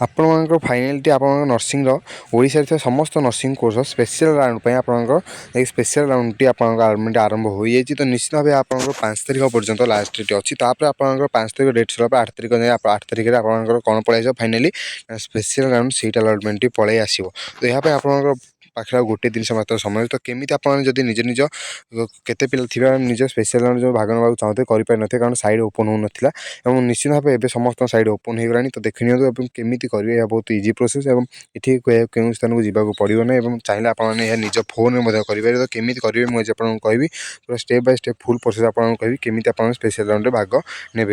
आपणकर फाइनाली आप नर्सिंग ओडिशा समस्त नर्सिंग कोर्स स्पेशल राउंड पर आप स्पेशल राउंड टी आप आरंभ हो जाए तो निश्चित भाव आप 5 तारिख पर्यंत लास्ट डेट अच्छी तापर आप 5 तारिख डेट सर 8 तारिख जाए 8 तारिख में आप कौन पलि आस फाइनाली स्पेशल राउंड सीट अलटमेंट पलि आसो तो यहाँ आप पाखे गोटे दिन मात्र समय तो केमी आप निज निज केते पिला थी निज स्पेशल राउंड जो भाग ना चाहते करें कारण साइड ओपन हो नाला और निश्चित भाव में समस्त साइड ओपन हो गलानी तो देखी नि केमी करेंगे यह बहुत इजी प्रोसेस और ये कौन स्थान को जावाक पड़ो ना चाहिए आपने निज फोन में करेंगे तो केमी करेंगे मुझे आपको कहबी पूरा step by step full process आपको कहबी केमी आप स्पेशल राउंड भाग ने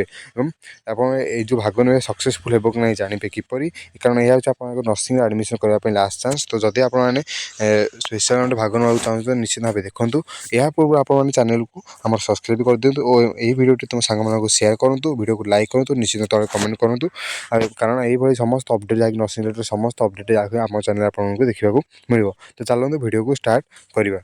जो भाग ने सक्सेसफुल हो कि नहीं जानते किपर कारण यह हूँ नर्सिंग एडमिशन करने लास्ट चांस तो जदि आपने स्पेशल राउंड भाग ना चाहते तो निश्चित भाव देखूँ या पूर्व आपने चैनल को आम सब्सक्राइब कर दिखाँ और यही वीडियो तुम सांग सेयार करूँ वीडियो को लाइक करूँ निश्चित तले कमेंट करूँ कारण यही समस्त अपडेट जैक नर्सिंग रिलेटेड समस्त अपडेट जैक आम चैनल आपको देखा मिल तो चलते वीडियो को स्टार्ट करवा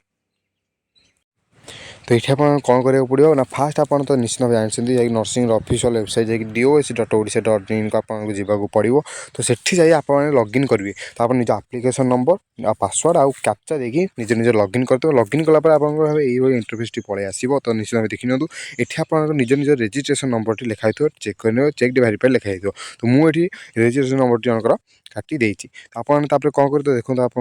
तो ये आप कौन करा पड़ो ना फास्ट आप तो निश्चित भाव जानते nursing official website Jack doc.odisha.in को आपको जावाक पड़ो तो सेठी जाए आप लॉगिन करेंगे तो आप निज एप्लिकेशन नंबर पासवर्ड आउ कैप्चा देखिए निज निज लॉगिन करते लॉगिन कलापर आप इंटरफेस टी पलि आसो तो निश्चित भाव देखी नियंतु ये आप निज निज रेजिस्ट्रेशन नंबर टी लिखाई चेक कर चेक वेरीफाई लिखाई तो मुझे रेजिस्ट्रेशन नंबर टी जनकर काटी देती आपने कौन कर देखो आप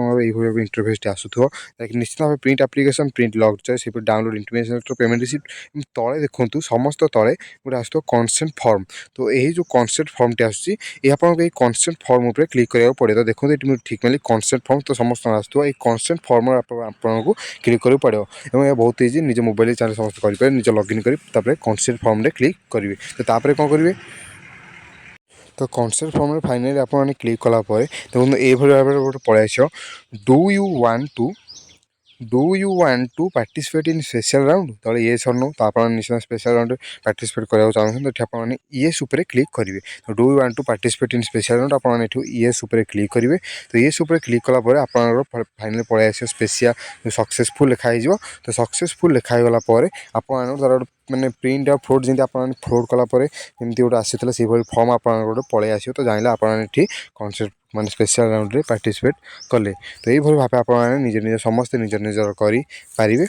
इंटरफेस टी आसूँ निश्चित भाव प्रिंट एप्लिकेशन प्रिंट लग चाहिए डाउनलोड इंटीमेशन पेमेंट रिसीप्ट तले देखूँ समस्त तले गोटे आस कनसेंट फॉर्म तो यही जो कनसेंट फॉर्म टी आसूँ ये कनसेंट फॉर्म पर क्लिक करा पड़े तो देखो ये ठीक मिली कनसेंट फॉर्म तो समस्त आसो ये कनसेंट फॉर्म आपको क्लिक करा पड़ो और यह बहुत इजी निज मोबाइल चैनल समस्त करेंगे निज लॉगिन कर कनसेंट फॉर्म में क्लिक करेंगे तो तापर कौन करेंगे तो कनसेंट फॉर्म में फाइनाली आपने क्लिक कलापर देखो ये भाव गोटे पलि आस do you want to participate in special round तो ये सर नो तो आप निश्चित स्पेशल राउंड पार्टिसिपेट करने चाहते तो आपने येस उपर क्लिक करेंगे तो do you want to participate in special round आपने येस उपर क्लिक करेंगे तो येस उपर क्लिक कलापर आप फाइनाली पलि आस स्पेशल सक्सेसफुल लिखाई तो सक्सेसफुल लिखाईगला आप मैंने प्रिंट और फ्लोट जमी आप फ्लोट कलापर जमी गोटे आसी से फर्म आप पलि आस तो जान आपने कनसेप्ट माने स्पेशल राउंड रे पार्टिसिपेट कले तो ये भाव आप निज निज समस्ते निज निजर करें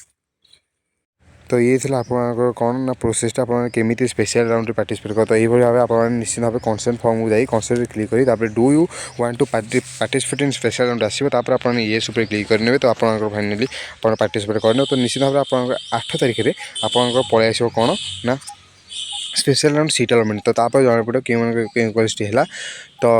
तो ये थी आप कौन ना प्रोसेसटा केमी स्पेशल राउंड पार्टिसिपेट कर तो ये भाव आप निश्चित भाव कनसेंट फॉर्म को जाए कनसेंट क्लिक करें do you want to participate in special round आसो आपने ये सुपर क्लिक करेंगे तो आप फाइनाली आप पार्टिसिपेट करने तो निश्चित भाव आप 8 तारिख में आप पलि आस कौन ना स्पेशल राउंड सीट अलटमेंट तो तापर जना पड़ो क्वेस्ट है तो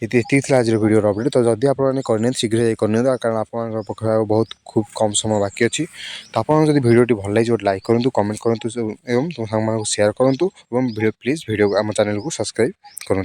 ये आज वीडियो अपडेट तो जदि आपने करने शीघ्र करनी कारण आप बहुत खूब कम समय बाकी अच्छी तो आपको जब वीडियो भल लगे लाइक करूँ कमेंट करूँ तुम सांग सेयार करूँ प्लीज वीडियो आम चैनल को सब्सक्राइब करूँ।